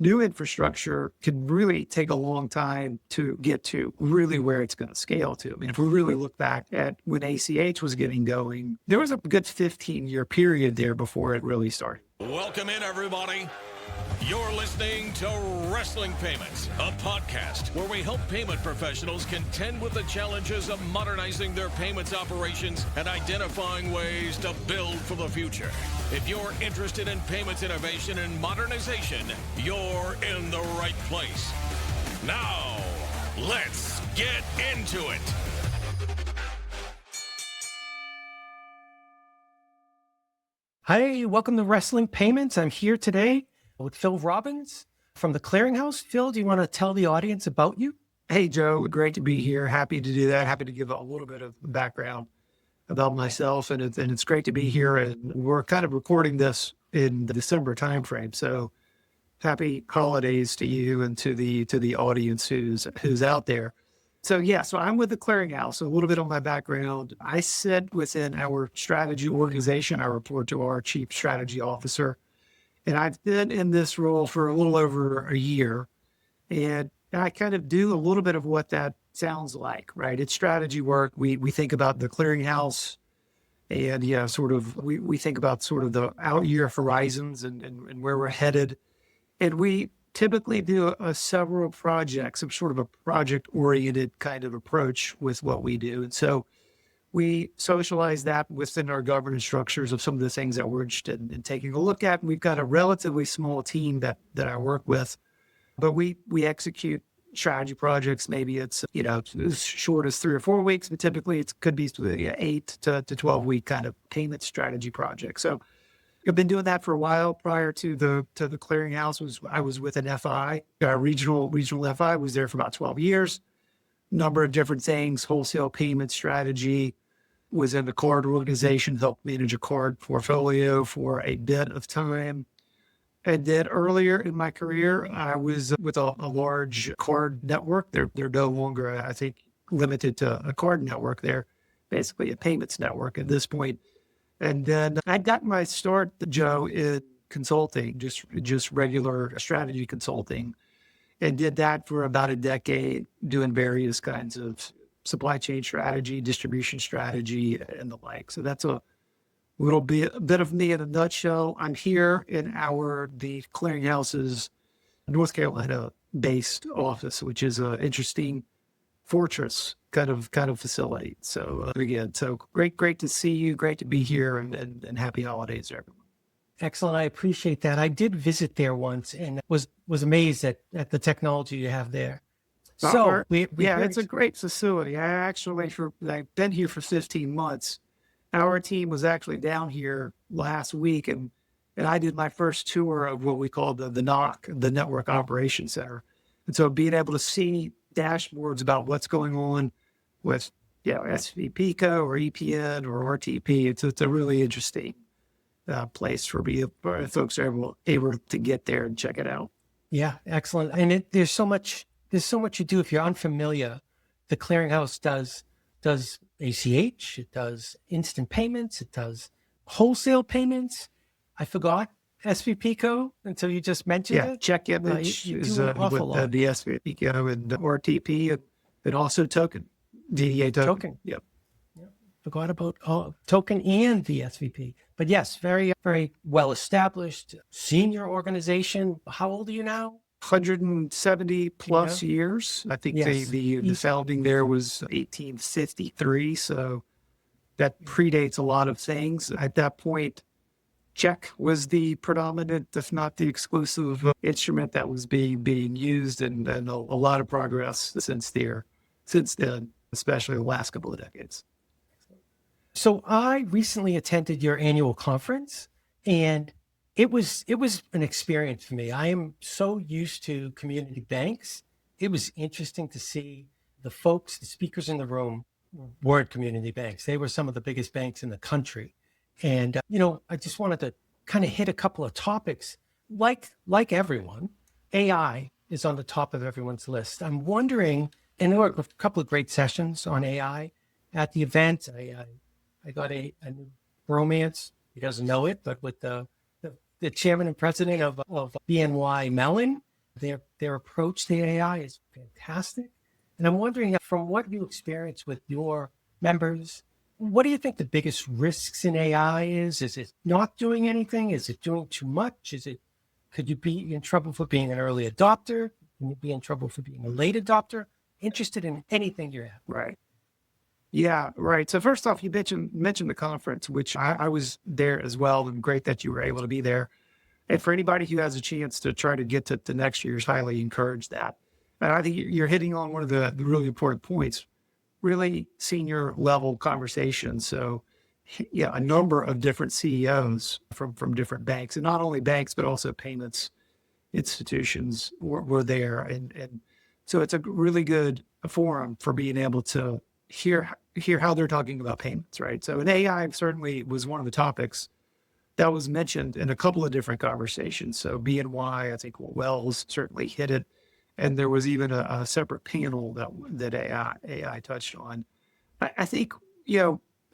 new infrastructure can really take a long time to get to really where it's going to scale to. I mean, if we really look back at when ACH was getting going, there was a good 15-year period there before it really started. Welcome in, everybody. You're listening to Wrestling Payments, a podcast where we help payment professionals contend with the challenges of modernizing their payments operations and identifying ways to build for the future. If you're interested in payments innovation and modernization, you're in the right place. Now, let's get into it. Hi, welcome to Wrestling Payments. I'm here today with Phil Robbins from the Clearinghouse. Phil, do you want to tell the audience about you? Hey, Joe, great to be here. Happy to do that. Happy to give a little bit of background about myself. And it's great to be here. And we're kind of recording this in the December timeframe. So happy holidays to you and to the audience who's out there. So I'm with the Clearinghouse. A little bit on my background. I sit within our strategy organization. I report to our chief strategy officer. And I've been in this role for a little over a year. And I kind of do a little bit of what that sounds like, right? It's strategy work. We think about the Clearinghouse and we think about sort of the out year horizons and where we're headed. And we typically do several projects, some sort of a project-oriented kind of approach with what we do. And so we socialize that within our governance structures of some of the things that we're interested in taking a look at. We've got a relatively small team that I work with, but we execute strategy projects. Maybe it's, as short as 3 or 4 weeks, but typically it could be 8 to 12 week kind of payment strategy project. So I've been doing that for a while. Prior to the Clearinghouse, I was with an FI, regional FI. Was there for about 12 years. Number of different things, wholesale payment strategy, was in the card organization, helped manage a card portfolio for a bit of time. And then earlier in my career, I was with a large card network. They're no longer, I think, limited to a card network. They're basically a payments network at this point. And then I got my start, Joe, in consulting, just regular strategy consulting. And did that for about a decade, doing various kinds of supply chain strategy, distribution strategy, and the like. So that's a bit of me in a nutshell. I'm here in the Clearinghouse's North Carolina-based office, which is an interesting fortress kind of facility. So again, great to see you, great to be here, and happy holidays, everyone. Excellent. I appreciate that. I did visit there once and was amazed at the technology you have there. So it's a great facility. I've been here for 15 months. Our team was actually down here last week, and I did my first tour of what we call the NOC, the Network Operations Center. And so being able to see dashboards about what's going on with SVP or EPN or RTP, it's a really interesting place for folks are able to get there and check it out. Yeah, excellent. And there's so much you do. If you're unfamiliar, the Clearinghouse does ACH, it does instant payments, it does wholesale payments. I forgot SVP until you just mentioned it. Check image is with the SVP and RTP and also DDA token. Yep. Forgot about token and the SVP. But yes, very, very well established senior organization. How old are you now? 170 plus years. I think the founding there was 1853. So that predates a lot of things. At that point, check was the predominant, if not the exclusive instrument that was being used, and a lot of progress since then, especially the last couple of decades. So I recently attended your annual conference, and it was an experience for me. I am so used to community banks. It was interesting to see the speakers in the room weren't community banks. They were some of the biggest banks in the country. And, I just wanted to kind of hit a couple of topics. Like everyone, AI is on the top of everyone's list. I'm wondering, and there were a couple of great sessions on AI at the event. I got a new romance. He doesn't know it, but with the chairman and president of BNY Mellon. Their approach to AI is fantastic. And I'm wondering, from what you experience with your members, what do you think the biggest risks in AI is? Is it not doing anything? Is it doing too much? Could you be in trouble for being an early adopter? Can you be in trouble for being a late adopter? Interested in anything you have. Right. Yeah, right. So first off, you mentioned the conference, which I was there as well, and great that you were able to be there. And for anybody who has a chance to try to get to next year's, highly encourage that. And I think you're hitting on one of the really important points, really senior level conversations. So yeah, a number of different CEOs from different banks, and not only banks, but also payments institutions were there. And so it's a really good forum for being able to hear how they're talking about payments, right? So and AI certainly was one of the topics that was mentioned in a couple of different conversations. So BNY, I think Wells certainly hit it. And there was even a separate panel that AI touched on. I think,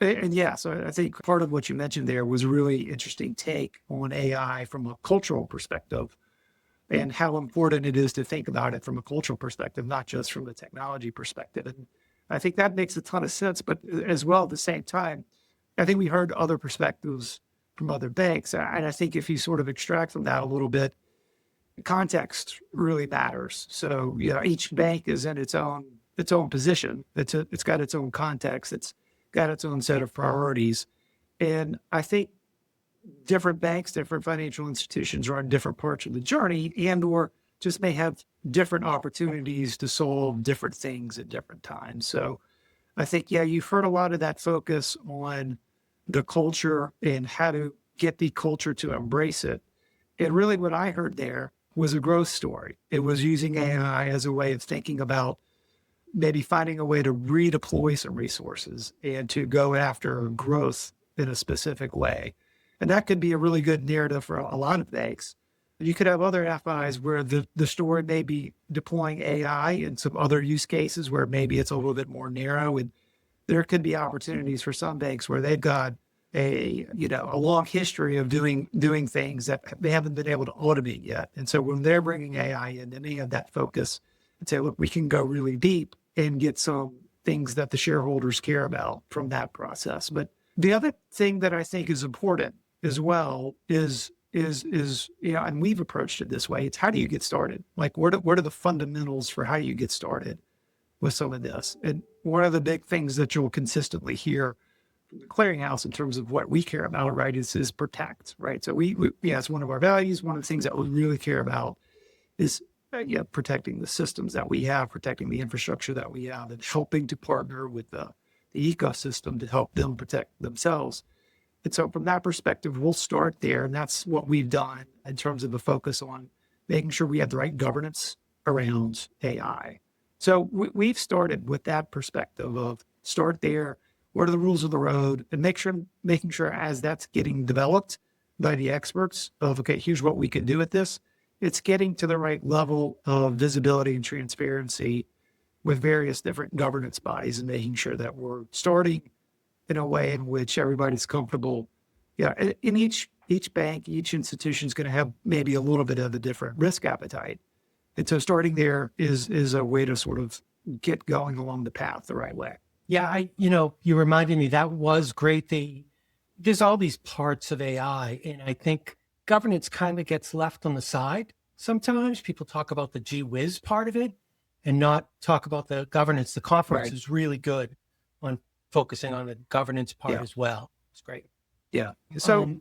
and yeah, so I think part of what you mentioned there was a really interesting take on AI from a cultural perspective and how important it is to think about it from a cultural perspective, not just from a technology perspective. And I think that makes a ton of sense. But as well, at the same time, I think we heard other perspectives from other banks. And I think if you sort of extract from that a little bit, context really matters. So, each bank is in its own position. It's got its own context. It's got its own set of priorities. And I think different banks, different financial institutions are on different parts of the journey or just may have different opportunities to solve different things at different times. So I think, you've heard a lot of that focus on the culture and how to get the culture to embrace it. And really what I heard there was a growth story. It was using AI as a way of thinking about maybe finding a way to redeploy some resources and to go after growth in a specific way. And that could be a really good narrative for a lot of banks. You could have other FIs where the story may be deploying AI in some other use cases where maybe it's a little bit more narrow. And there could be opportunities for some banks where they've got a long history of doing things that they haven't been able to automate yet. And so when they're bringing AI in, then they have that focus and say, look, we can go really deep and get some things that the shareholders care about from that process. But the other thing that I think is important as well is and we've approached it this way. It's how do you get started? Like, what are the fundamentals for how you get started with some of this? And one of the big things that you'll consistently hear from the clearinghouse in terms of what we care about, right, is protect, right? So we it's one of our values. One of the things that we really care about is protecting the systems that we have, protecting the infrastructure that we have, and helping to partner with the ecosystem to help them protect themselves. And so from that perspective, we'll start there. And that's what we've done in terms of a focus on making sure we have the right governance around AI. So we've started with that perspective of start there. What are the rules of the road? And making sure as that's getting developed by the experts of, okay, here's what we can do with this. It's getting to the right level of visibility and transparency with various different governance bodies and making sure that we're starting in a way in which everybody's comfortable. In each bank, each institution is going to have maybe a little bit of a different risk appetite. And so starting there is a way to sort of get going along the path the right way. Yeah, you reminded me that was great. There's all these parts of AI, and I think governance kind of gets left on the side. Sometimes people talk about the gee whiz part of it and not talk about the governance. The conference is really good on focusing on the governance part as well. It's great. Yeah. So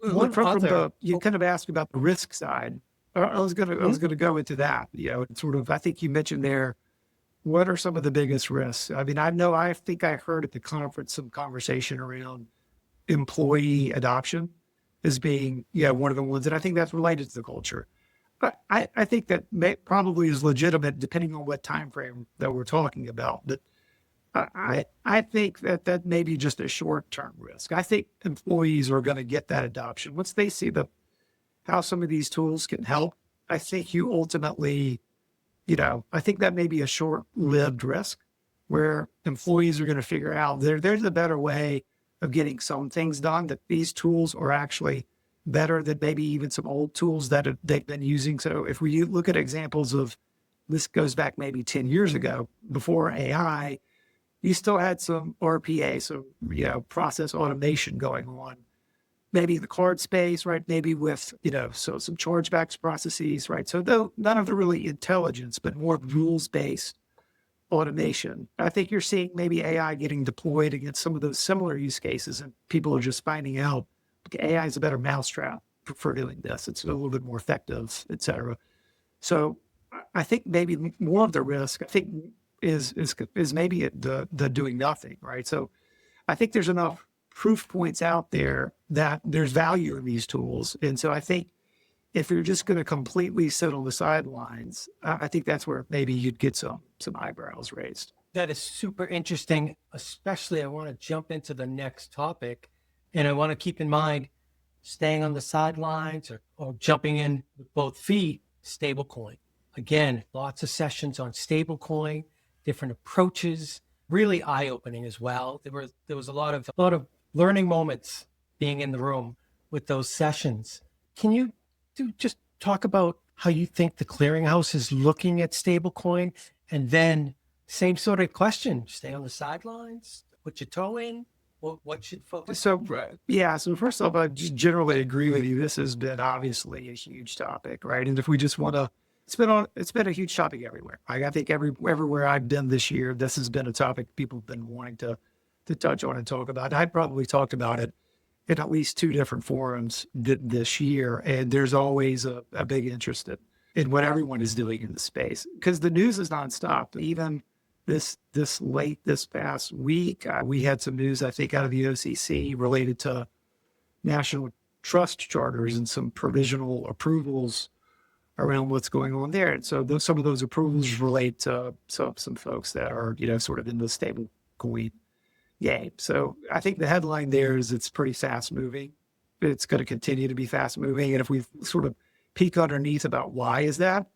you kind of asked about the risk side. I was gonna go into that. Sort of. I think you mentioned there. What are some of the biggest risks? I mean, I think I heard at the conference some conversation around employee adoption as being one of the ones, and I think that's related to the culture. But I think that probably is legitimate depending on what time frame that we're talking about. But I think that may be just a short-term risk. I think employees are going to get that adoption. Once they see how some of these tools can help, I think you ultimately, I think that may be a short-lived risk where employees are going to figure out there's a better way of getting some things done, that these tools are actually better than maybe even some old tools that they've been using. So if we look at examples of, this goes back maybe 10 years ago, before AI, you still had some RPA, so, process automation going on. Maybe in the card space, right? Maybe with, so some chargebacks processes, right? So though none of the really intelligence, but more rules-based automation. I think you're seeing maybe AI getting deployed against some of those similar use cases, and people are just finding out, okay, AI is a better mousetrap for doing this. It's a little bit more effective, et cetera. So I think maybe more of the risk, I think, is maybe the doing nothing, right? So I think there's enough proof points out there that there's value in these tools. And so I think if you're just going to completely sit on the sidelines, I think that's where maybe you'd get some eyebrows raised. That is super interesting. Especially, I want to jump into the next topic, and I want to keep in mind staying on the sidelines or jumping in with both feet, stablecoin. Again, lots of sessions on stablecoin, different approaches, really eye-opening as well. There was a lot of learning moments being in the room with those sessions. Can you just talk about how you think the clearinghouse is looking at stablecoin? And then same sort of question, stay on the sidelines, put your toe in, what should focus? So, yeah. So first off, I just generally agree with you. This has been obviously a huge topic, right? And if we just want to, it's been a huge topic everywhere. I think everywhere I've been this year, this has been a topic people have been wanting to touch on and talk about. I probably talked about it in at least 2 different forums this year, and there's always a big interest in what everyone is doing in the space, because the news is nonstop. Even this past week, we had some news, I think, out of the OCC related to national trust charters and some provisional approvals around what's going on there. And so some of those approvals relate to some folks that are, sort of in the stable coin game. So I think the headline there is it's pretty fast moving. It's going to continue to be fast moving. And if we sort of peek underneath about why is that,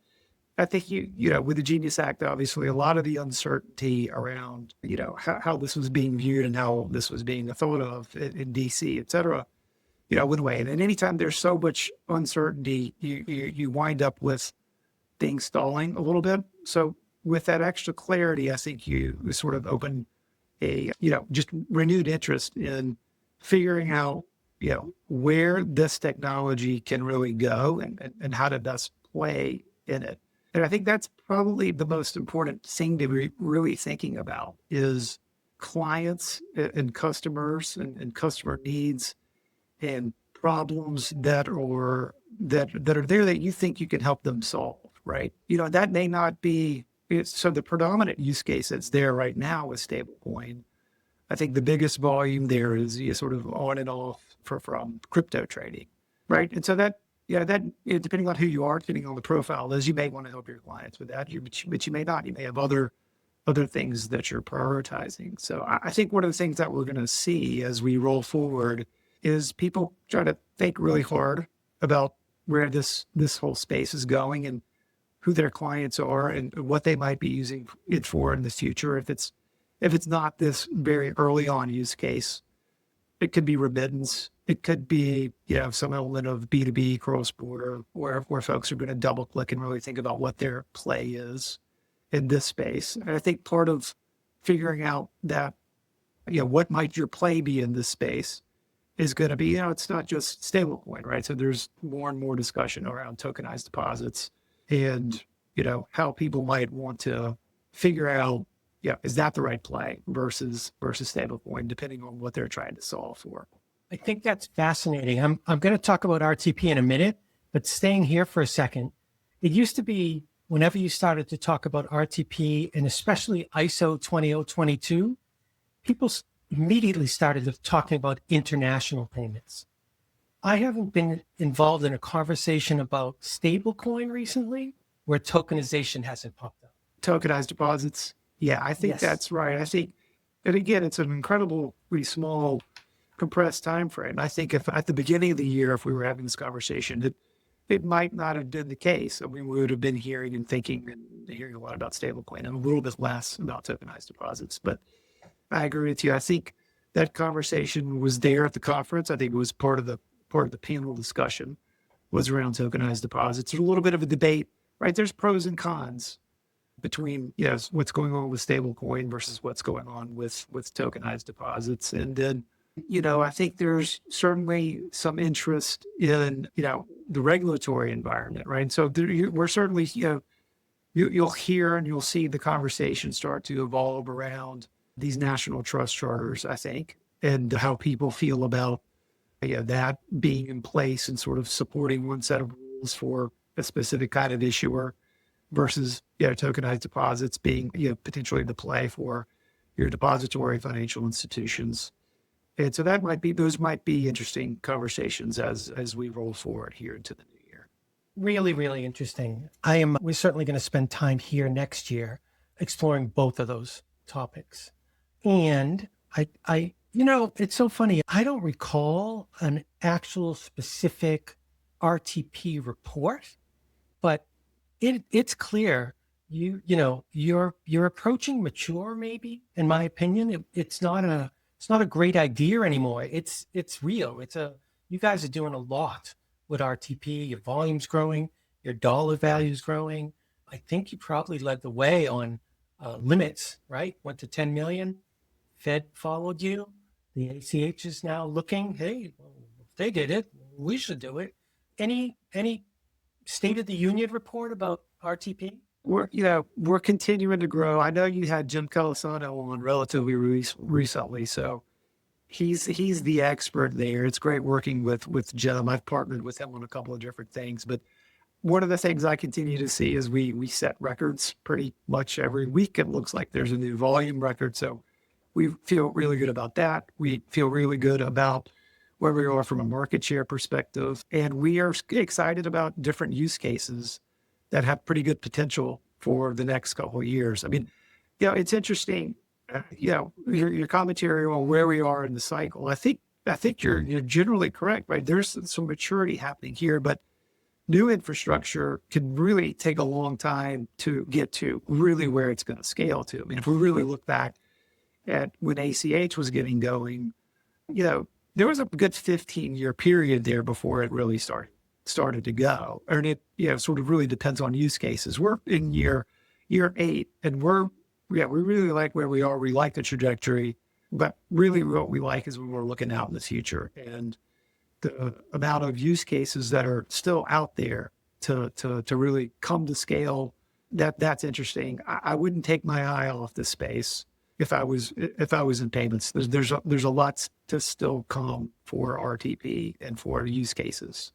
I think with the Genius Act, obviously a lot of the uncertainty around, how this was being viewed and how this was being thought of in DC, et cetera, went away. And anytime there's so much uncertainty, you wind up with things stalling a little bit. So with that extra clarity, I think you sort of open a, just renewed interest in figuring out, where this technology can really go and how to best play in it. And I think that's probably the most important thing to be really thinking about is clients and customers and customer needs and problems that are there that you think you can help them solve, right? That may not be, so the predominant use case that's there right now is stablecoin. I think the biggest volume there is sort of on and off from crypto trading, right? And so that depending on who you are, depending on the profile is, you may want to help your clients with that, but you may not. You may have other things that you're prioritizing. So I think one of the things that we're going to see as we roll forward is people try to think really hard about where this whole space is going and who their clients are and what they might be using it for in the future. If it's not this very early on use case, it could be remittance. It could be, some element of B2B cross-border where folks are going to double click and really think about what their play is in this space. And I think part of figuring out that, what might your play be in this space is going to be, it's not just stablecoin, right? So there's more and more discussion around tokenized deposits and, how people might want to figure out, is that the right play versus stablecoin, depending on what they're trying to solve for. I think that's fascinating. I'm going to talk about RTP in a minute, but staying here for a second, it used to be whenever you started to talk about RTP and especially ISO 20022, people immediately started talking about international payments. I haven't been involved in a conversation about stablecoin recently where tokenization hasn't popped up. Tokenized deposits. Yeah, I think that's right. I think, and again, it's an incredibly small, compressed time frame. I think if at the beginning of the year, if we were having this conversation, it might not have been the case. I mean, we would have been hearing and thinking and hearing a lot about stablecoin and a little bit less about tokenized deposits. But I agree with you. I think that conversation was there at the conference. I think it was part of the part of the panel discussion was around tokenized deposits. There's a little bit of a debate, right? There's pros and cons between, what's going on with stablecoin versus what's going on with tokenized deposits. And then, I think there's certainly some interest in, the regulatory environment, right? So we're certainly, you'll hear and you'll see the conversation start to evolve around these national trust charters, I think, and how people feel about that being in place and sort of supporting one set of rules for a specific kind of issuer versus tokenized deposits being potentially the play for your depository financial institutions. And so those might be interesting conversations as we roll forward here into the new year. Really, really interesting. We're certainly going to spend time here next year exploring both of those topics. And it's so funny. I don't recall an actual specific RTP report, but it's clear you're approaching mature, maybe, in my opinion. It's not a great idea anymore. It's real. You guys are doing a lot with RTP. Your volume's growing, your dollar value's growing. I think you probably led the way on limits, right? Went to 10 million. Fed followed you. The ACH is now looking, hey, if they did it, we should do it. Any State of the Union report about RTP? We're continuing to grow. I know you had Jim Calisano on relatively recently, so he's the expert there. It's great working with Jim. I've partnered with him on a couple of different things, but one of the things I continue to see is we set records pretty much every week. It looks like there's a new volume record, so we feel really good about that. We feel really good about where we are from a market share perspective. And we are excited about different use cases that have pretty good potential for the next couple of years. I mean, it's interesting, your commentary on where we are in the cycle. I think you're generally correct, right? There's some maturity happening here, but new infrastructure can really take a long time to get to really where it's going to scale to. I mean, if we really look back at when ACH was getting going, there was a good 15-year period there before it really started to go. And it, sort of really depends on use cases. We're in year 8, and we really like where we are. We like the trajectory, but really what we like is when we're looking out in the future and the amount of use cases that are still out there to really come to scale. That's interesting. I wouldn't take my eye off this space if I was in payments. There's a lot to still come for RTP and for use cases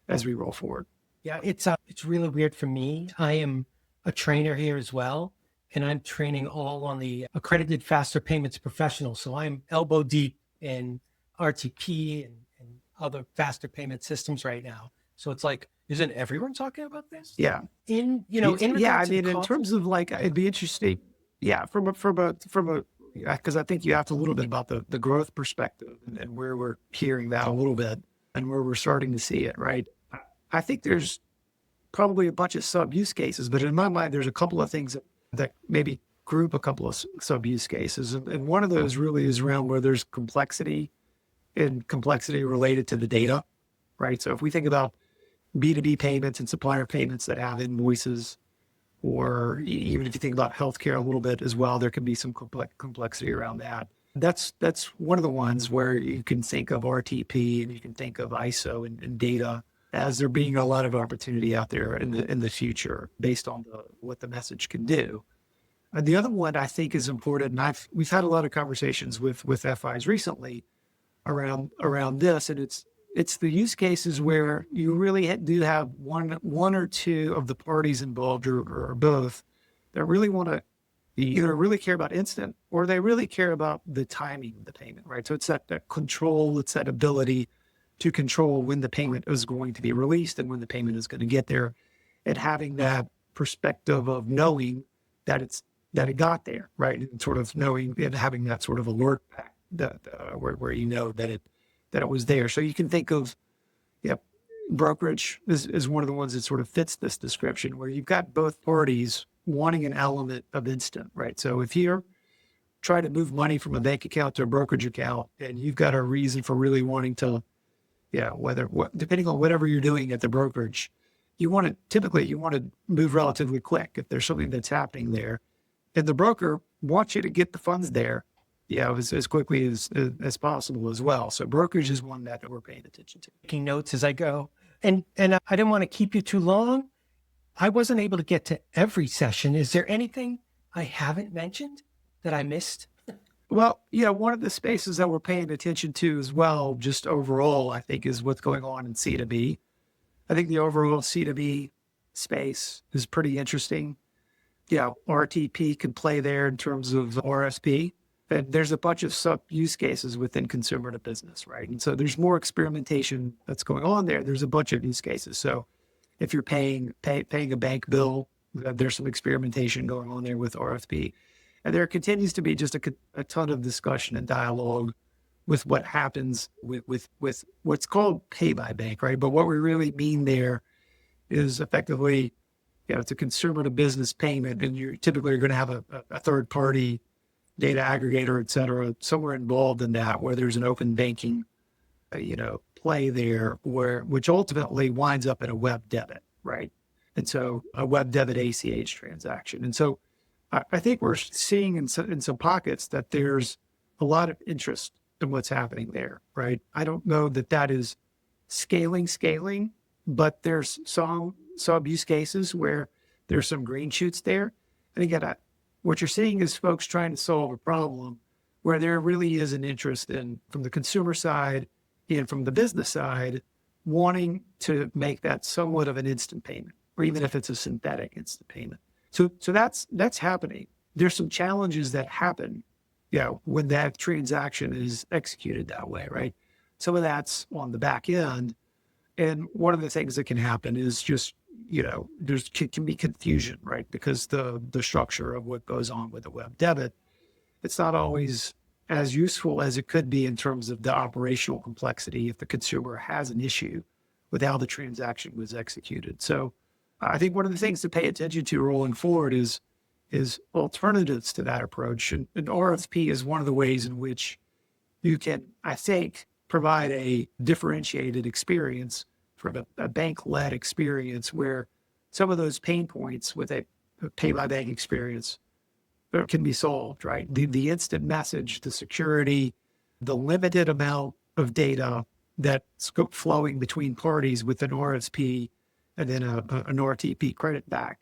as we roll forward. Yeah, it's really weird for me. I am a trainer here as well, and I'm training all on the accredited faster payments professional. So I'm elbow deep in RTP and other faster payment systems right now. So it's like, isn't everyone talking about this? Yeah. In terms of like, it'd be interesting. Yeah, from a, because I think you have to a little bit about the growth perspective and where we're hearing that a little bit and where we're starting to see it, right? I think there's probably a bunch of sub use cases, but in my mind, there's a couple of things that maybe group a couple of sub use cases. And one of those really is around where there's complexity related to the data, right? So if we think about B2B payments and supplier payments that have invoices, or even if you think about healthcare a little bit as well, there can be some complexity around that. That's one of the ones where you can think of RTP and you can think of ISO and data as there being a lot of opportunity out there in the future based on what the message can do. And the other one I think is important, and we've had a lot of conversations with FIs recently around this, and it's the use cases where you really do have one or two of the parties involved or both that really want to either really care about instant or they really care about the timing of the payment, right? So it's that control, it's that ability to control when the payment is going to be released and when the payment is going to get there, and having that perspective of knowing that it got there, right? And sort of knowing and having that sort of alert back where you know that it was there. So you can think of, brokerage is one of the ones that sort of fits this description, where you've got both parties wanting an element of instant, right? So if you're trying to move money from a bank account to a brokerage account and you've got a reason for really wanting to Yeah, depending on whatever you're doing at the brokerage, you want to move relatively quick if there's something that's happening there, and the broker wants you to get the funds there, as quickly as possible as well. So brokerage is one that we're paying attention to. Taking notes as I go. And I didn't want to keep you too long. I wasn't able to get to every session. Is there anything I haven't mentioned that I missed? Well, one of the spaces that we're paying attention to as well, just overall, I think, is what's going on in C2B. I think the overall C2B space is pretty interesting. RTP can play there in terms of RSP. And there's a bunch of sub use cases within consumer to business, right? And so there's more experimentation that's going on there. There's a bunch of use cases. So if you're paying a bank bill, there's some experimentation going on there with RFP. And there continues to be just a ton of discussion and dialogue with what happens with what's called pay by bank, right? But what we really mean there is effectively, it's a consumer to business payment, and you're typically going to have a third party data aggregator, et cetera, somewhere involved in that, where there's an open banking, play there, which ultimately winds up in a web debit, right? And so a web debit ACH transaction. And so I think we're seeing in some pockets that there's a lot of interest in what's happening there, right? I don't know that is scaling, but there's some sub use cases where there's some green shoots there. And again, what you're seeing is folks trying to solve a problem where there really is an interest from the consumer side and from the business side, wanting to make that somewhat of an instant payment, or even if it's a synthetic instant payment. So that's happening. There's some challenges that happen, when that transaction is executed that way, right? Some of that's on the back end. And one of the things that can happen is just, can be confusion, right? Because the structure of what goes on with a web debit, it's not always as useful as it could be in terms of the operational complexity if the consumer has an issue with how the transaction was executed. So I think one of the things to pay attention to rolling forward is alternatives to that approach. And RFP is one of the ways in which you can, I think, provide a differentiated experience from a bank-led experience where some of those pain points with a pay-by-bank experience can be solved, right? The instant message, the security, the limited amount of data that's flowing between parties with an RSP and then an RTP credit back.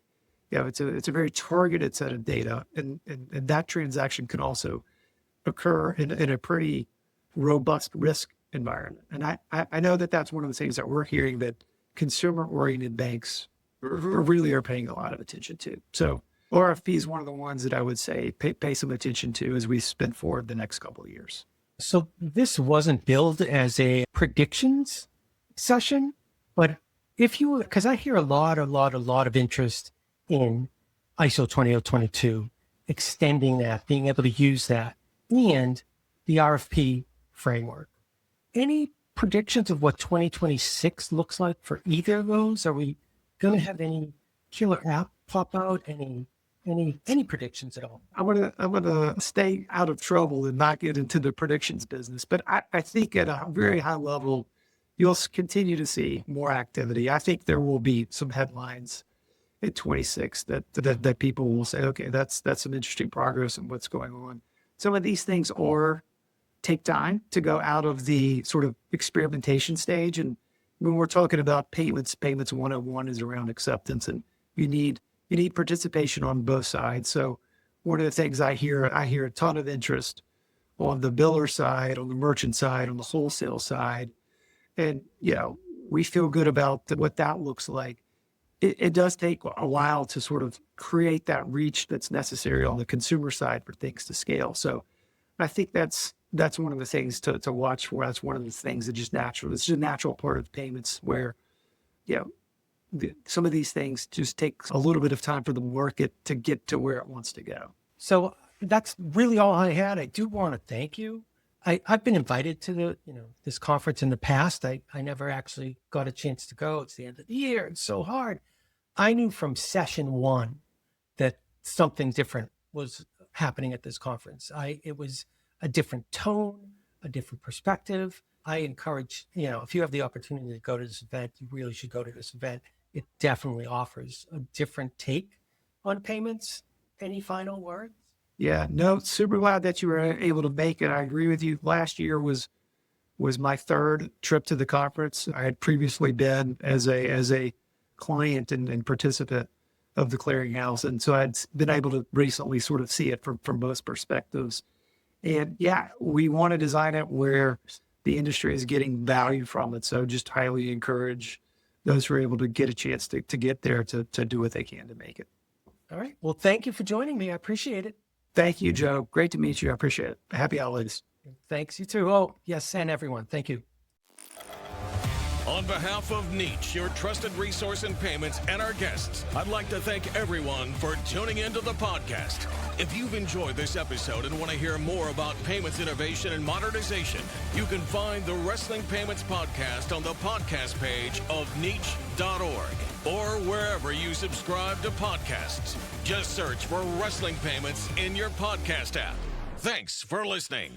It's a very targeted set of data, and that transaction can also occur in a pretty robust risk environment. And I know that's one of the things that we're hearing that consumer-oriented banks really are paying a lot of attention to. So RFP is one of the ones that I would say pay some attention to as we spin forward the next couple of years. So this wasn't billed as a predictions session, but because I hear a lot of interest in ISO 20022, extending that, being able to use that, and the RFP framework. Any predictions of what 2026 looks like for either of those? Are we going to have any killer app pop out? Any predictions at all? I'm gonna stay out of trouble and not get into the predictions business, but I think at a very high level, you'll continue to see more activity. I think there will be some headlines in 26 that people will say, okay, that's some interesting progress and what's going on. Some of these things take time to go out of the sort of experimentation stage. And when we're talking about payments 101 is around acceptance, and you need participation on both sides. So one of the things I hear a ton of interest on the biller side, on the merchant side, on the wholesale side. And, we feel good about what that looks like. It does take a while to sort of create that reach that's necessary on the consumer side for things to scale. So I think that's one of the things to watch for. That's one of the things that just natural. It's just a natural part of payments where, some of these things just take a little bit of time for the market to get to where it wants to go. So that's really all I had. I do want to thank you. I've been invited to this conference in the past. I never actually got a chance to go. It's the end of the year. It's so hard. I knew from session one that something different was happening at this conference. It was a different tone, a different perspective. I encourage, if you have the opportunity to go to this event, you really should go to this event. It definitely offers a different take on payments. Any final words? Yeah, no, super glad that you were able to make it. I agree with you. Last year was my third trip to the conference. I had previously been as a client and participant of the clearinghouse, and so I'd been able to recently sort of see it from most perspectives. And yeah, we want to design it where the industry is getting value from it. So just highly encourage those who are able to get a chance to get there to do what they can to make it. All right. Well, thank you for joining me. I appreciate it. Thank you, Joe. Great to meet you. I appreciate it. Happy holidays. Thanks. You too. Oh, yes. And everyone. Thank you. On behalf of Niche, your trusted resource in payments, and our guests, I'd like to thank everyone for tuning into the podcast. If you've enjoyed this episode and want to hear more about payments innovation and modernization, you can find the Wrestling Payments Podcast on the podcast page of niche.org or wherever you subscribe to podcasts. Just search for Wrestling Payments in your podcast app. Thanks for listening.